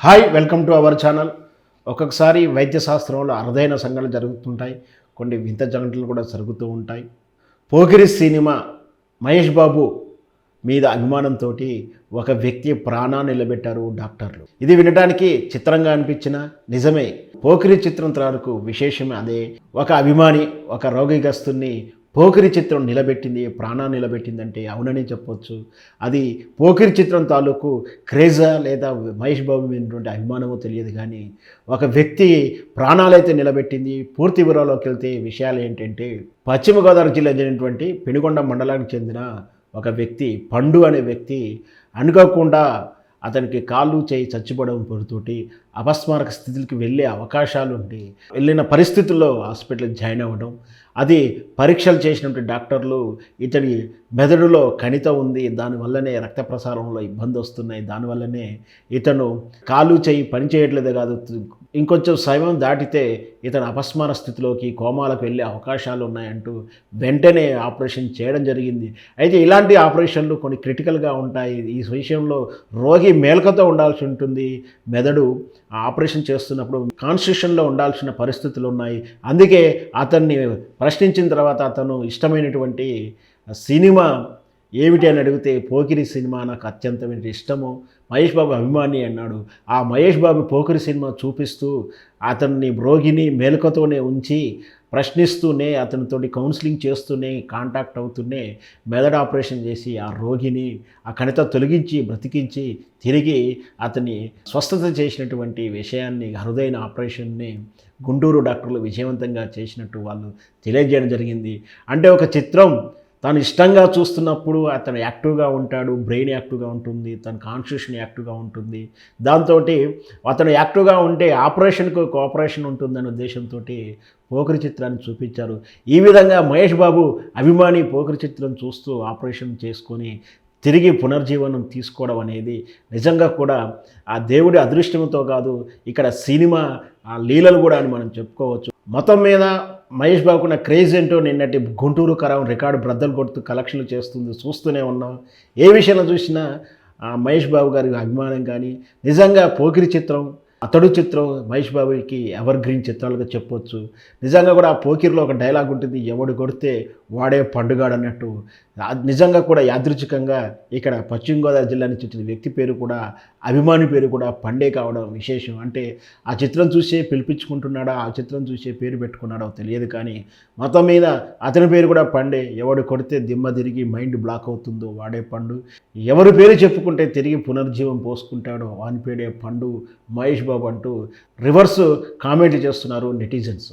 Hi welcome to our channel. ఒక్కొక్కసారి వైద్య శాస్త్రంలో అరుదైన సంఘటనలు జరుగుతుంటాయి. కొన్ని వింత సంఘటనలు కూడా జరుగుతూ ఉంటాయి. పోకిరి సినిమా మహేష్ బాబు మీద అభిమానంతో ఒక వ్యక్తి ప్రాణాన్ని నిలబెట్టారు డాక్టర్లు. ఇది వినడానికి చిత్రంగా అనిపించిన నిజమే. పోకిరి చిత్రం తాలూకు విశేషమే అదే. ఒక అభిమాని ఒక రోగిగ్రస్తుని పోకిరి చిత్రం నిలబెట్టింది, ప్రాణాన్ని నిలబెట్టిందంటే అవునని చెప్పొచ్చు. అది పోకిరి చిత్రం తాలూకు క్రేజా లేదా మహేష్ బాబు మీదటువంటి అభిమానమో తెలియదు, కానీ ఒక వ్యక్తి ప్రాణాలైతే నిలబెట్టింది. పూర్తి వివరాల్లోకి వెళ్తే విషయాలు ఏంటంటే, పశ్చిమ గోదావరి జిల్లా చెందినటువంటి పెనుగొండ మండలానికి చెందిన ఒక వ్యక్తి, పండు అనే వ్యక్తి, అనుకోకుండా అతనికి కాళ్ళు చేయి చచ్చిపోవడం పొరుతోటి అపస్మారక స్థితికి వెళ్ళే అవకాశాలు ఉండి వెళ్ళిన పరిస్థితుల్లో హాస్పిటల్కి జాయిన్ అవ్వడం. అది పరీక్షలు చేసినటువంటి డాక్టర్లు ఇతడి మెదడులో కణిత ఉంది, దానివల్లనే రక్త ప్రసారంలో ఇబ్బంది వస్తున్నాయి, దానివల్లనే ఇతను కాలు చేయి పని చేయట్లేదే కాదు, ఇంకొంచెం సమయం దాటితే ఇతను అపస్మార స్థితిలోకి కోమాలకు వెళ్ళే అవకాశాలు ఉన్నాయంటూ వెంటనే ఆపరేషన్ చేయడం జరిగింది. అయితే ఇలాంటి ఆపరేషన్లు కొన్ని క్రిటికల్గా ఉంటాయి. ఈ విషయంలో రోగి మేల్కతో ఉండాల్సి ఉంటుంది. మెదడు ఆపరేషన్ చేస్తున్నప్పుడు కాన్స్టిట్యూషన్లో ఉండాల్సిన పరిస్థితులు ఉన్నాయి. అందుకే అతన్ని ప్రశ్నించిన తర్వాత అతను ఇష్టమైనటువంటి సినిమా ఏమిటి అని అడిగితే, పోకిరి సినిమా నాకు అత్యంతమైన ఇష్టము, మహేష్ బాబు అభిమాని అన్నాడు. ఆ మహేష్ బాబు పోకిరి సినిమా చూపిస్తూ అతన్ని రోగిని మేలుకతోనే ఉంచి ప్రశ్నిస్తూనే అతనితోటి కౌన్సిలింగ్ చేస్తూనే కాంటాక్ట్ అవుతూనే మెదడు ఆపరేషన్ చేసి ఆ రోగిని ఆ కణిత తొలగించి బ్రతికించి తిరిగి అతన్ని స్వస్థత చేసినటువంటి విషయాన్ని, అరుదైన ఆపరేషన్ని గుంటూరు డాక్టర్లు విజయవంతంగా చేసినట్టు వాళ్ళు తెలియజేయడం జరిగింది. అంటే ఒక చిత్రం తను ఇష్టంగా చూస్తున్నప్పుడు అతను యాక్టివ్గా ఉంటాడు, బ్రెయిన్ యాక్టివ్గా ఉంటుంది, తన కాన్స్టిట్యూషన్ యాక్టివ్గా ఉంటుంది. దాంతో అతను యాక్టివ్గా ఉంటే ఆపరేషన్కు కోఆపరేషన్ ఉంటుందనే ఉద్దేశంతో పోకిరి చిత్రాన్ని చూపించారు. ఈ విధంగా మహేష్ బాబు అభిమాని పోకిరి చిత్రం చూస్తూ ఆపరేషన్ చేసుకొని తిరిగి పునర్జీవనం తీసుకోవడం అనేది నిజంగా కూడా ఆ దేవుడి అదృష్టంతో కాదు, ఇక్కడ సినిమా లీలలు కూడా అని మనం చెప్పుకోవచ్చు. మొత్తం మీద మహేష్ బాబుకున్న క్రేజ్ ఏంటో నిన్నటి గుంటూరు కరం రికార్డు బ్రద్దలు కొడుతూ కలెక్షన్లు చేస్తుంది, చూస్తూనే ఉన్నాం. ఏ విషయంలో చూసినా మహేష్ బాబు గారి అభిమానం కానీ, నిజంగా పోకిరి చిత్రం, అతడు చిత్రం మహేష్ బాబుకి ఎవర్ గ్రీన్ చిత్రాలుగా చెప్పొచ్చు. నిజంగా కూడా ఆ పోకిరిలో ఒక డైలాగ్ ఉంటుంది, ఎవడు కొడితే వాడే పండుగాడు అన్నట్టు. నిజంగా కూడా యాదృచ్ఛికంగా ఇక్కడ పశ్చిమ గోదావరి జిల్లా నుంచి వచ్చిన వ్యక్తి పేరు కూడా, అభిమాని పేరు కూడా పండే కావడం విశేషం. అంటే ఆ చిత్రం చూసే పిలిపించుకుంటున్నాడా, ఆ చిత్రం చూసే పేరు పెట్టుకున్నాడో తెలియదు, కానీ మొత్తం మీద అతని పేరు కూడా పండే. ఎవడు కొడితే దిమ్మ తిరిగి మైండ్ బ్లాక్ అవుతుందో వాడే పండు, ఎవరి పేరు చెప్పుకుంటే తిరిగి పునర్జీవం పోసుకుంటాడో వాని పేరే పండు మహేష్ బాబు అంటూ రివర్స్ కామెంట్ చేస్తున్నారు నెటిజన్స్.